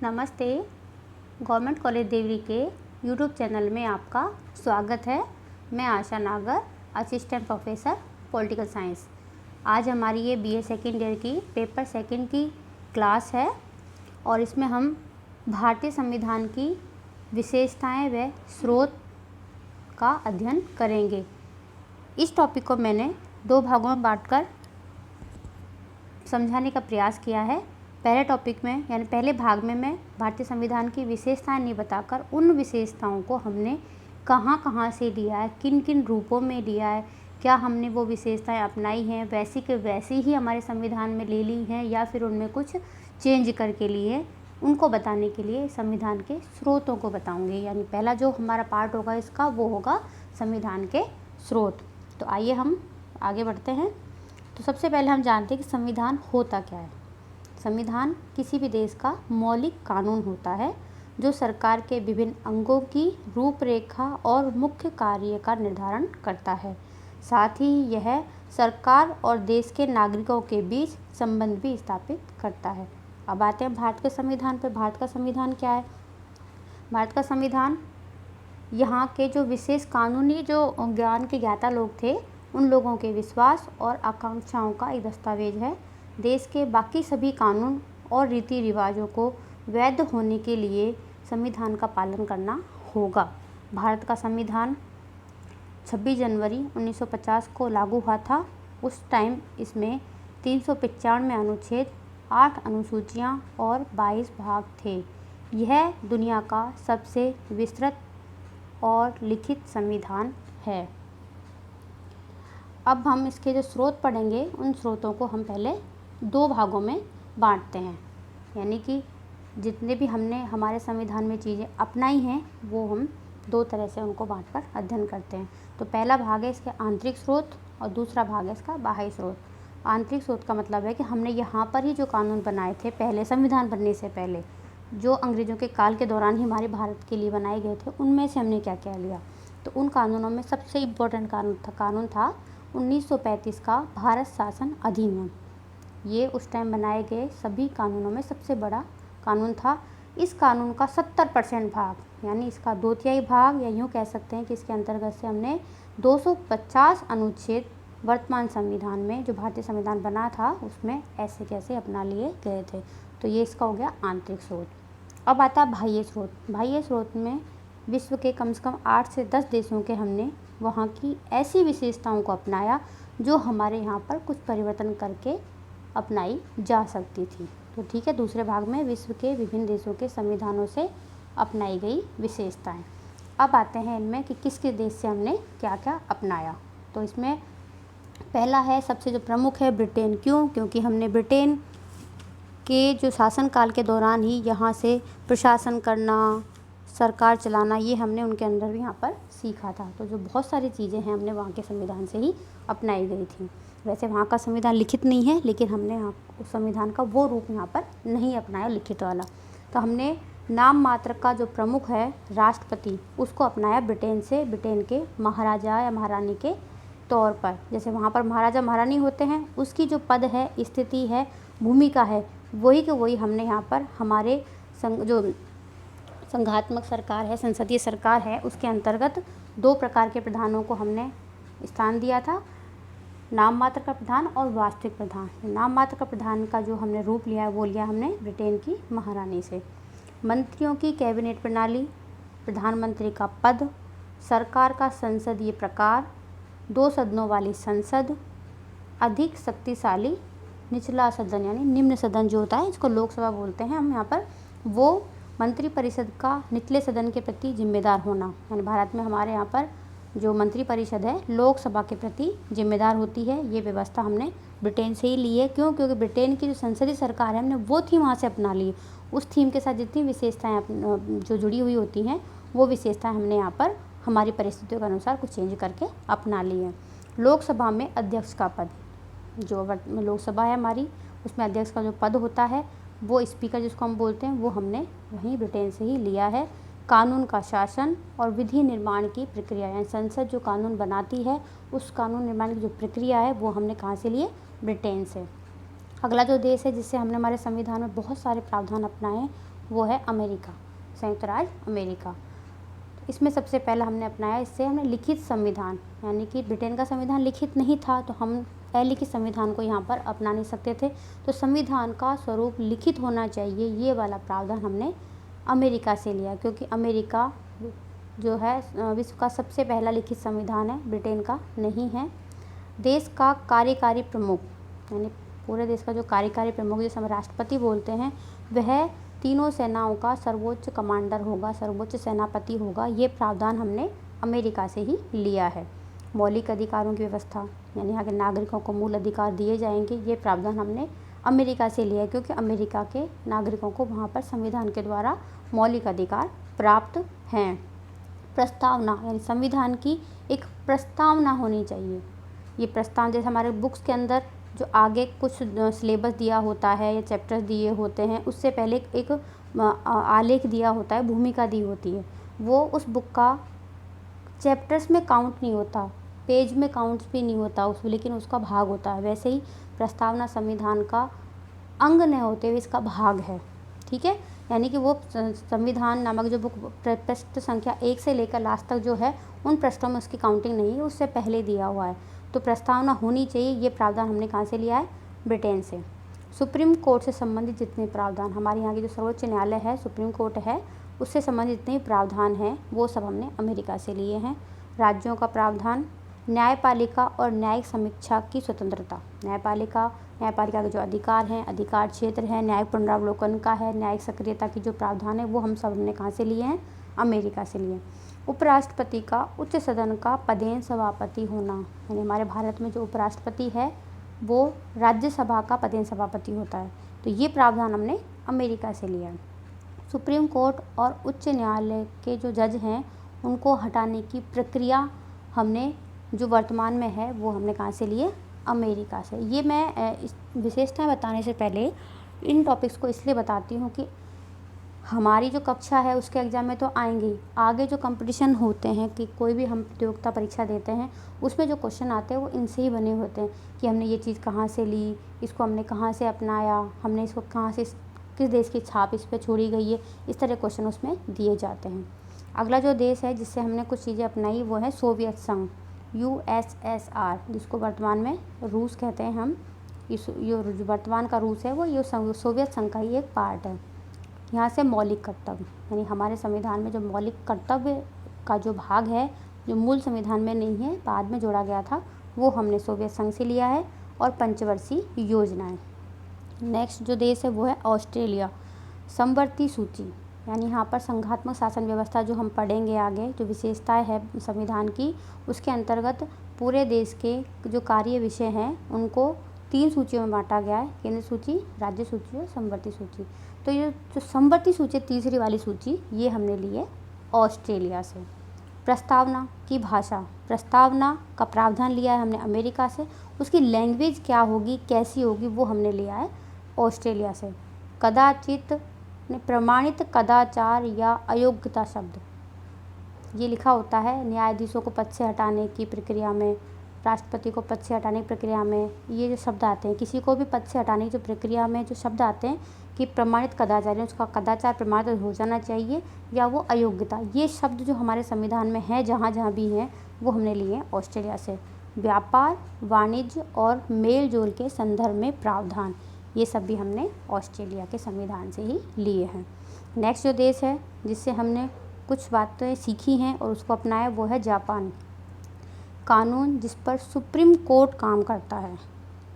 नमस्ते। Government college Deori के YouTube channel में आपका स्वागत है। मैं आशा नागर, असिस्टेंट प्रोफेसर पॉलिटिकल साइंस। आज हमारी ये बीए सेकेंड ईयर की पेपर सेकेंड की क्लास है और इसमें हम भारतीय संविधान की विशेषताएं व स्रोत का अध्ययन करेंगे। इस टॉपिक को मैंने दो भागों में बांटकर समझाने का प्रयास किया है। पहले टॉपिक में यानी पहले भाग में मैं भारतीय संविधान की विशेषताएं नहीं बताकर उन विशेषताओं को हमने कहाँ कहाँ से लिया है, किन किन रूपों में लिया है, क्या हमने वो विशेषताएं अपनाई हैं, वैसी के वैसी ही हमारे संविधान में ले ली हैं या फिर उनमें कुछ चेंज करके लिए हैं, उनको बताने के लिए संविधान के स्रोतों को बताऊँगी। यानी पहला जो हमारा पार्ट होगा इसका वो होगा संविधान के स्रोत। तो आइए हम आगे बढ़ते हैं। तो सबसे पहले हम जानते हैं कि संविधान होता क्या है। संविधान किसी भी देश का मौलिक कानून होता है जो सरकार के विभिन्न अंगों की रूपरेखा और मुख्य कार्य का निर्धारण करता है। साथ ही यह सरकार और देश के नागरिकों के बीच संबंध भी स्थापित करता है। अब आते हैं भारत के संविधान पर। भारत का संविधान क्या है? भारत का संविधान यहाँ के जो विशेष कानूनी जो ज्ञान के ज्ञाता लोग थे उन लोगों के विश्वास और आकांक्षाओं का एक दस्तावेज है। देश के बाकी सभी कानून और रीति रिवाजों को वैध होने के लिए संविधान का पालन करना होगा। भारत का संविधान 26 जनवरी 1950 को लागू हुआ था। उस टाइम इसमें 395 अनुच्छेद, 8 अनुसूचियाँ और 22 भाग थे। यह दुनिया का सबसे विस्तृत और लिखित संविधान है। अब हम इसके जो स्रोत पढ़ेंगे उन स्रोतों को हम पहले दो भागों में बांटते हैं। यानी कि जितने भी हमने हमारे संविधान में चीज़ें अपनाई हैं वो हम दो तरह से उनको बांटकर अध्ययन करते हैं। तो पहला भाग है इसके आंतरिक स्रोत और दूसरा भाग है इसका बाह्य स्रोत। आंतरिक स्रोत का मतलब है कि हमने यहाँ पर ही जो कानून बनाए थे पहले संविधान बनने से पहले, जो अंग्रेज़ों के काल के दौरान ही हमारे भारत के लिए बनाए गए थे, उनमें से हमने क्या क्या लिया। तो उन कानूनों में सबसे इम्पोर्टेंट कानून था 1935 का भारत शासन अधिनियम। ये उस टाइम बनाए गए सभी कानूनों में सबसे बड़ा कानून था। इस कानून का 70% भाग यानी इसका 2/3 भाग, या यूँ कह सकते हैं कि इसके अंतर्गत से हमने 250 अनुच्छेद वर्तमान संविधान में जो भारतीय संविधान बना था उसमें ऐसे कैसे अपना लिए गए थे। तो ये इसका हो गया आंतरिक स्रोत। अब आता है बाह्य स्रोत। बाह्य स्रोत में विश्व के कम से कम 8 से 10 देशों के हमने वहाँ की ऐसी विशेषताओं को अपनाया जो हमारे यहाँ पर कुछ परिवर्तन करके अपनाई जा सकती थी। तो ठीक है, दूसरे भाग में विश्व के विभिन्न देशों के संविधानों से अपनाई गई विशेषताएं। अब आते हैं इनमें कि किस किस देश से हमने क्या क्या अपनाया। तो इसमें पहला है, सबसे जो प्रमुख है, ब्रिटेन। क्यों? क्योंकि हमने ब्रिटेन के जो शासनकाल के दौरान ही यहाँ से प्रशासन करना, सरकार चलाना, ये हमने उनके अंदर भी यहाँ पर सीखा था। तो जो बहुत सारी चीज़ें हैं हमने वहाँ के संविधान से ही अपनाई गई थी। वैसे वहाँ का संविधान लिखित नहीं है, लेकिन हमने यहाँ उस संविधान का वो रूप यहाँ पर नहीं अपनाया लिखित वाला। तो हमने नाम मात्र का जो प्रमुख है राष्ट्रपति, उसको अपनाया ब्रिटेन से, ब्रिटेन के महाराजा या महारानी के तौर पर। जैसे वहाँ पर महाराजा महारानी होते हैं, उसकी जो पद है, स्थिति है, भूमिका है, वही के वही हमने यहाँ पर हमारे जो संघात्मक सरकार है, संसदीय सरकार है, उसके अंतर्गत दो प्रकार के प्रधानों को हमने स्थान दिया था, नाम मात्र का प्रधान और वास्तविक प्रधान। नाम मात्र का प्रधान का जो हमने रूप लिया है वो लिया हमने ब्रिटेन की महारानी से। मंत्रियों की कैबिनेट प्रणाली, प्रधानमंत्री का पद, सरकार का संसदीय प्रकार, 2 सदनों वाली संसद, अधिक शक्तिशाली निचला सदन यानी निम्न सदन जो होता है, इसको लोकसभा बोलते हैं हम यहाँ पर, वो मंत्रिपरिषद का निचले सदन के प्रति जिम्मेदार होना। यानी भारत में हमारे यहाँ पर जो मंत्रिपरिषद है लोकसभा के प्रति जिम्मेदार होती है। ये व्यवस्था हमने ब्रिटेन से ही ली है। क्यों? क्योंकि ब्रिटेन की जो संसदीय सरकार है हमने वो थीम वहाँ से अपना ली। उस थीम के साथ जितनी विशेषताएँ जो जुड़ी हुई होती हैं वो विशेषताएँ हमने यहाँ पर हमारी परिस्थितियों के अनुसार कुछ चेंज करके अपना ली है। लोकसभा में अध्यक्ष का पद, जो लोकसभा है हमारी, उसमें अध्यक्ष का जो पद होता है वो स्पीकर जिसको हम बोलते हैं, वो हमने वहीं ब्रिटेन से ही लिया है। कानून का शासन और विधि निर्माण की प्रक्रिया, यानी संसद जो कानून बनाती है उस कानून निर्माण की जो प्रक्रिया है वो हमने कहाँ से लिए? ब्रिटेन से। अगला जो देश है जिससे हमने हमारे संविधान में बहुत सारे प्रावधान अपनाए वो है अमेरिका, संयुक्त राज्य अमेरिका। इसमें सबसे पहला हमने अपनाया, इससे हमने लिखित संविधान, यानी कि ब्रिटेन का संविधान लिखित नहीं था तो हम अलिखित संविधान को यहाँ पर अपना नहीं सकते थे, तो संविधान का स्वरूप लिखित होना चाहिए, ये वाला प्रावधान हमने अमेरिका से लिया, क्योंकि अमेरिका जो है विश्व का सबसे पहला लिखित संविधान है, ब्रिटेन का नहीं है। देश का कार्यकारी प्रमुख, यानी पूरे देश का जो कार्यकारी प्रमुख जिसे हम राष्ट्रपति बोलते हैं, वह तीनों सेनाओं का सर्वोच्च कमांडर होगा, सर्वोच्च सेनापति होगा। ये प्रावधान हमने अमेरिका से ही लिया है। मौलिक अधिकारों की व्यवस्था, यानी यहाँ के नागरिकों को मूल अधिकार दिए जाएंगे, ये प्रावधान हमने अमेरिका से लिया है, क्योंकि अमेरिका के नागरिकों को वहाँ पर संविधान के द्वारा मौलिक अधिकार प्राप्त हैं। प्रस्तावना, यानी संविधान की एक प्रस्तावना होनी चाहिए। ये प्रस्तावना जैसे हमारे बुक्स के अंदर जो आगे कुछ सिलेबस दिया होता है या चैप्टर्स दिए होते हैं, उससे पहले एक आलेख दिया होता है, भूमिका दी होती है, वो उस बुक का चैप्टर्स में काउंट नहीं होता, पेज में काउंट्स भी नहीं होता उसमें, लेकिन उसका भाग होता है। वैसे ही प्रस्तावना संविधान का अंग न होते हुए इसका भाग है, ठीक है। यानी कि वो संविधान नामक जो बुक पृष्ठ संख्या 1 से लेकर लास्ट तक जो है, उन पृष्ठों में उसकी काउंटिंग नहीं है, उससे पहले दिया हुआ है। तो प्रस्तावना होनी चाहिए। ये प्रावधान हमने कहाँ से लिया है? ब्रिटेन से। सुप्रीम कोर्ट से संबंधित जितने प्रावधान, हमारे यहाँ की जो सर्वोच्च न्यायालय है, सुप्रीम कोर्ट है, उससे संबंधित जितने प्रावधान हैं वो सब हमने अमेरिका से लिए हैं। राज्यों का प्रावधान, न्यायपालिका और न्यायिक समीक्षा की स्वतंत्रता। न्यायपालिका के जो अधिकार हैं, अधिकार क्षेत्र है, न्यायिक पुनरावलोकन का है, न्यायिक सक्रियता की जो प्रावधान है वो हम सब हमने कहाँ से लिए हैं? अमेरिका से लिए। उपराष्ट्रपति का उच्च सदन का पदेन सभापति होना, यानी हमारे भारत में जो उपराष्ट्रपति है वो राज्यसभा का पदेन सभापति होता है, तो ये प्रावधान हमने अमेरिका से लिया है। सुप्रीम कोर्ट और उच्च न्यायालय के जो जज हैं उनको हटाने की प्रक्रिया हमने जो वर्तमान में है वो हमने कहाँ से लिए? अमेरिका से। ये मैं विशेषताएं बताने से पहले इन टॉपिक्स को इसलिए बताती हूँ कि हमारी जो कक्षा है उसके एग्ज़ाम में तो आएंगे, आगे जो कंपटीशन होते हैं कि कोई भी हम प्रतियोगिता परीक्षा देते हैं उसमें जो क्वेश्चन आते हैं वो इनसे ही बने होते हैं कि हमने ये चीज़ कहाँ से ली, इसको हमने कहाँ से अपनाया, हमने इसको कहाँ से, किस देश की छाप इस पर छोड़ी गई है, इस तरह क्वेश्चन उसमें दिए जाते हैं। अगला जो देश है जिससे हमने कुछ चीज़ें अपनाई वो है सोवियत संघ, USSR, जिसको वर्तमान में रूस कहते हैं हम। ये वर्तमान का रूस है वो ये सोवियत संघ का ही एक पार्ट है। यहाँ से मौलिक कर्तव्य, यानी हमारे संविधान में जो मौलिक कर्तव्य का जो भाग है जो मूल संविधान में नहीं है, बाद में जोड़ा गया था, वो हमने सोवियत संघ से लिया है। और पंचवर्षीय योजनाएं। नेक्स्ट जो देश है वो है ऑस्ट्रेलिया। समवर्ती सूची, यानी यहाँ पर संघात्मक शासन व्यवस्था जो हम पढ़ेंगे आगे, जो विशेषताएं है संविधान की, उसके अंतर्गत पूरे देश के जो कार्य विषय हैं उनको 3 सूचियों में बांटा गया है, केंद्र सूची, राज्य सूची और समवर्ती सूची। तो ये जो समवर्ती सूची, तीसरी वाली सूची, ये हमने ली है ऑस्ट्रेलिया से। प्रस्तावना की भाषा, प्रस्तावना का प्रावधान लिया है हमने अमेरिका से, उसकी लैंग्वेज क्या होगी, कैसी होगी, वो हमने लिया है ऑस्ट्रेलिया से। कदाचित, प्रमाणित कदाचार या अयोग्यता शब्द, ये लिखा होता है न्यायाधीशों को पद से हटाने की प्रक्रिया में, राष्ट्रपति को पद से हटाने की प्रक्रिया में, ये जो शब्द आते हैं, किसी को भी पद से हटाने की जो प्रक्रिया में जो शब्द आते हैं कि प्रमाणित कदाचार, उसका कदाचार प्रमाणित हो जाना चाहिए या वो अयोग्यता, ये शब्द जो हमारे संविधान में है जहाँ जहाँ भी हैं वो हमने लिए हैं ऑस्ट्रेलिया से। व्यापार, वाणिज्य और मेल जोल के संदर्भ में प्रावधान, ये सब भी हमने ऑस्ट्रेलिया के संविधान से ही लिए हैं। नेक्स्ट जो देश है जिससे हमने कुछ बातें सीखी हैं और उसको अपनाया वो है जापान। कानून जिस पर सुप्रीम कोर्ट काम करता है,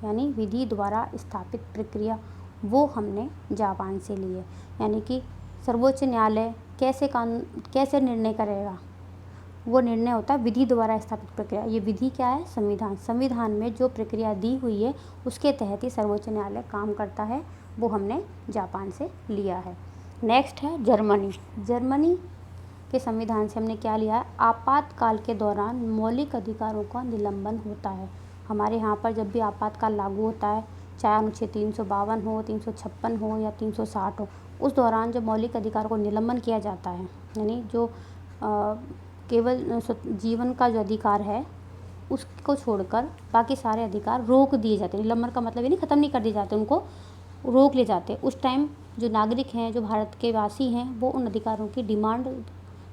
यानी विधि द्वारा स्थापित प्रक्रिया, वो हमने जापान से लिए। यानी कि सर्वोच्च न्यायालय कैसे निर्णय करेगा, वो निर्णय होता है विधि द्वारा स्थापित प्रक्रिया। ये विधि क्या है? संविधान। संविधान में जो प्रक्रिया दी हुई है उसके तहत ही सर्वोच्च न्यायालय काम करता है, वो हमने जापान से लिया है। नेक्स्ट है जर्मनी। जर्मनी के संविधान से हमने क्या लिया है? आपातकाल के दौरान मौलिक अधिकारों का निलंबन होता है। हमारे यहाँ पर जब भी आपातकाल लागू होता है, चाहे अनुच्छेद 352 हो, 356 हो या 360 हो, उस दौरान जो मौलिक अधिकारों को निलंबन किया जाता है, यानी जो केवल जीवन का जो अधिकार है उसको छोड़कर बाकी सारे अधिकार रोक दिए जाते हैं। निलंबन का मतलब ये नहीं ख़त्म नहीं कर दिए जाते, उनको रोक ले जाते। उस टाइम जो नागरिक हैं, जो भारत के वासी हैं, वो उन अधिकारों की डिमांड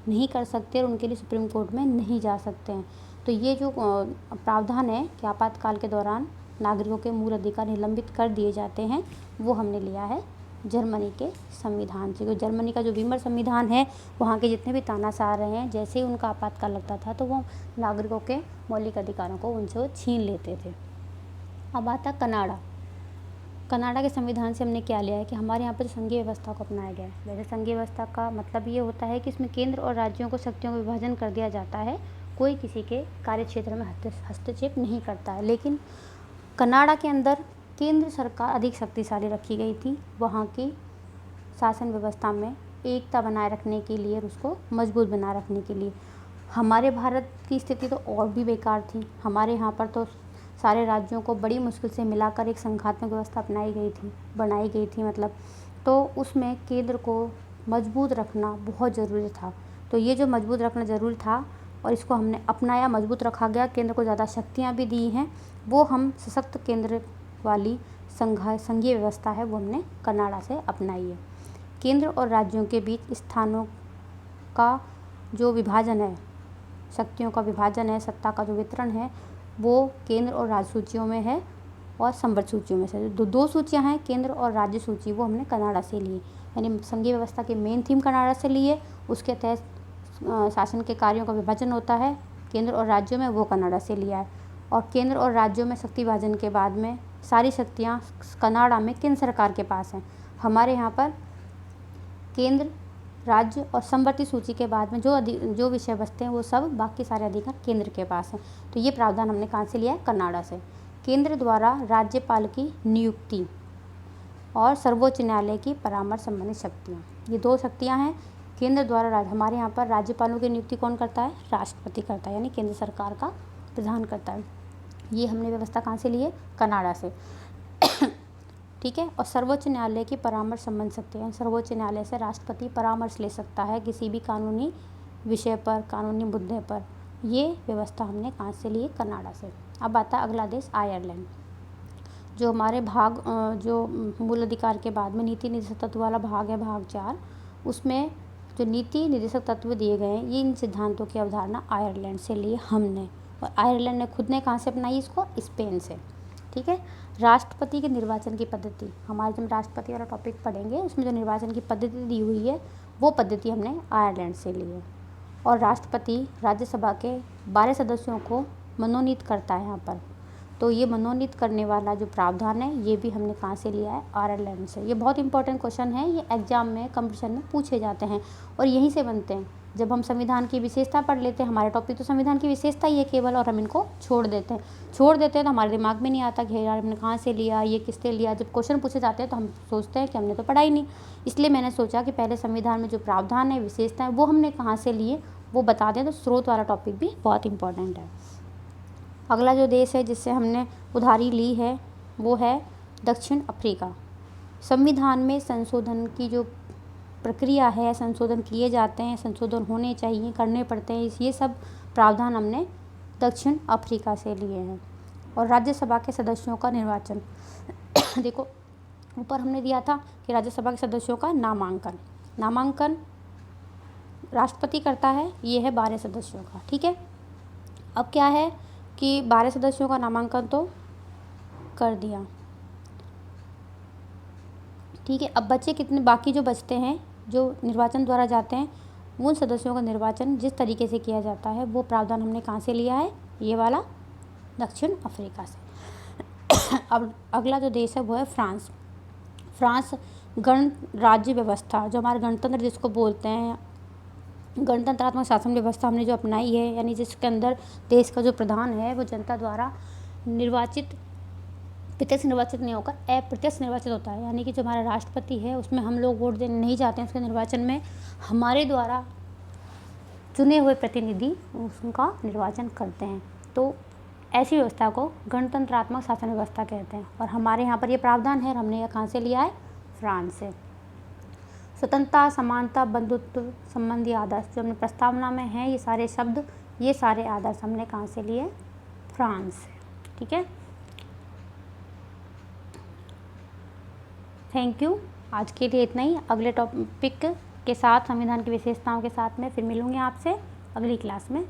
नहीं कर सकते और उनके लिए सुप्रीम कोर्ट में नहीं जा सकते हैं। तो ये जो प्रावधान है कि आपातकाल के दौरान नागरिकों के मूल अधिकार निलंबित कर दिए जाते हैं, वो हमने लिया है जर्मनी के संविधान से। जर्मनी का जो वीमर संविधान है, वहाँ के जितने भी तानाशाह रहे हैं, जैसे ही उनका आपातकाल लगता था तो वो नागरिकों के मौलिक अधिकारों को उनसे वो छीन लेते थे। अब आता कनाडा। कनाडा के संविधान से हमने क्या लिया है कि हमारे यहाँ पर संघीय व्यवस्था को अपनाया गया है। वैसे संघीय व्यवस्था का मतलब ये होता है कि इसमें केंद्र और राज्यों को शक्तियों का विभाजन कर दिया जाता है, कोई किसी के कार्य क्षेत्र में हस्तक्षेप नहीं करता है। लेकिन कनाडा के अंदर केंद्र सरकार अधिक शक्तिशाली रखी गई थी। वहाँ की शासन व्यवस्था में एकता बनाए रखने के लिए और उसको मजबूत बनाए रखने के लिए। हमारे भारत की स्थिति तो और भी बेकार थी। हमारे यहाँ पर तो सारे राज्यों को बड़ी मुश्किल से मिलाकर एक संघात्मक व्यवस्था बनाई गई थी मतलब। तो उसमें केंद्र को मजबूत रखना बहुत ज़रूरी था। तो ये जो मजबूत रखना ज़रूरी था और इसको हमने अपनाया, मजबूत रखा गया, केंद्र को ज़्यादा शक्तियाँ भी दी हैं। वो हम सशक्त केंद्र वाली संघीय व्यवस्था है, वो हमने कनाडा से अपनाई है। केंद्र और राज्यों के बीच स्थानों का जो विभाजन है, शक्तियों का विभाजन है, सत्ता का जो वितरण है, वो केंद्र और राज्य सूचियों में है और संवर्त सूचियों में से दो सूचियां हैं, केंद्र और राज्य सूची, वो हमने कनाडा से ली। यानी संघीय व्यवस्था के मेन थीम कनाडा से लिए, उसके तहत शासन के कार्यों का विभाजन होता है केंद्र और राज्यों में, वो कनाडा से लिया है। और केंद्र और राज्यों में शक्ति विभाजन के बाद में सारी शक्तियाँ कनाडा में केंद्र सरकार के पास हैं। हमारे यहाँ पर केंद्र, राज्य और संवर्ती सूची के बाद में जो विषय बचते हैं वो सब बाकी सारे अधिकार केंद्र के पास हैं। तो ये प्रावधान हमने कहाँ से लिया है? कनाडा से। केंद्र द्वारा राज्यपाल की नियुक्ति और सर्वोच्च न्यायालय की परामर्श संबंधी शक्तियाँ, ये दो शक्तियाँ हैं केंद्र द्वारा। हमारे यहाँ पर राज्यपालों की नियुक्ति कौन करता है? राष्ट्रपति करता है, यानी केंद्र सरकार का प्रधान करता है। ये हमने व्यवस्था कहाँ से ली है? कनाडा से। ठीक है। और सर्वोच्च न्यायालय की परामर्श संबंध सकते हैं, सर्वोच्च न्यायालय से राष्ट्रपति परामर्श ले सकता है किसी भी कानूनी विषय पर, कानूनी मुद्दे पर। ये व्यवस्था हमने कहाँ से ली? कनाडा से। अब आता है अगला देश आयरलैंड। जो हमारे जो मूल अधिकार के बाद में नीति निर्देशक तत्व वाला भाग है, भाग 4, उसमें जो नीति निर्देशक तत्व दिए गए हैं, ये इन सिद्धांतों की अवधारणा आयरलैंड से लिए हमने। और आयरलैंड ने खुद ने कहाँ से अपनाई इसको? स्पेन से। ठीक है। राष्ट्रपति के निर्वाचन की पद्धति, हमारे जब राष्ट्रपति वाला टॉपिक पढ़ेंगे उसमें जो निर्वाचन की पद्धति दी हुई है, वो पद्धति हमने आयरलैंड से ली है। और राष्ट्रपति राज्यसभा के 12 सदस्यों को मनोनीत करता है यहाँ पर। तो ये मनोनीत करने वाला जो प्रावधान है, ये भी हमने कहाँ से लिया है? आयरलैंड से। ये बहुत इंपॉर्टेंट क्वेश्चन है, ये एग्जाम में, कंपटीशन में पूछे जाते हैं और यहीं से बनते हैं। जब हम संविधान की विशेषता पढ़ लेते हैं, हमारे टॉपिक तो संविधान की विशेषता ही है केवल, और हम इनको छोड़ देते हैं तो हमारे दिमाग में नहीं आता कि यार हमने कहाँ से लिया, ये किससे लिया। जब क्वेश्चन पूछे जाते हैं तो हम सोचते हैं कि हमने तो पढ़ा ही नहीं। इसलिए मैंने सोचा कि पहले संविधान में जो प्रावधान है, विशेषता है, वो हमने कहाँ से लिए वो बता दें, तो स्रोत वाला टॉपिक भी बहुत इंपॉर्टेंट है। अगला जो देश है जिससे हमने उधारी ली है, वो है दक्षिण अफ्रीका। संविधान में संशोधन की जो प्रक्रिया है, संशोधन किए जाते हैं, संशोधन होने चाहिए, करने पड़ते हैं, ये सब प्रावधान हमने दक्षिण अफ्रीका से लिए हैं। और राज्यसभा के सदस्यों का निर्वाचन देखो ऊपर हमने दिया था कि राज्यसभा के सदस्यों का नामांकन राष्ट्रपति करता है, ये है 12 सदस्यों का। ठीक है। अब क्या है कि 12 सदस्यों का नामांकन तो कर दिया, ठीक है। अब बचे कितने, बाकी जो बचते हैं, जो निर्वाचन द्वारा जाते हैं, उन सदस्यों का निर्वाचन जिस तरीके से किया जाता है, वो प्रावधान हमने कहाँ से लिया है? ये वाला, दक्षिण अफ्रीका से। अब अगला जो देश है वो है फ्रांस गणराज्य व्यवस्था, जो हमारे गणतंत्र जिसको बोलते हैं, गणतंत्रात्मक शासन व्यवस्था हमने जो अपनाई है, यानी जिसके अंदर देश का जो प्रधान है वो जनता द्वारा प्रत्यक्ष निर्वाचित नहीं होकर अप्रत्यक्ष निर्वाचित होता है। यानी कि जो हमारा राष्ट्रपति है उसमें हम लोग वोट देने नहीं जाते हैं, उसके निर्वाचन में हमारे द्वारा चुने हुए प्रतिनिधि उसका निर्वाचन करते हैं। तो ऐसी व्यवस्था को गणतंत्रात्मक शासन व्यवस्था कहते हैं। और हमारे यहाँ पर ये प्रावधान है, हमने यह कहाँ से लिया है? फ्रांस से। स्वतंत्रता, समानता, बंधुत्व संबंधी आदर्श जो हमने प्रस्तावना में है, ये सारे शब्द, ये सारे आदर्श हमने कहाँ से लिए? फ्रांस से। ठीक है। Thank you. आज के लिए इतना ही। अगले टॉपिक के साथ, संविधान की विशेषताओं के साथ में फिर मिलूँगी आपसे अगली क्लास में।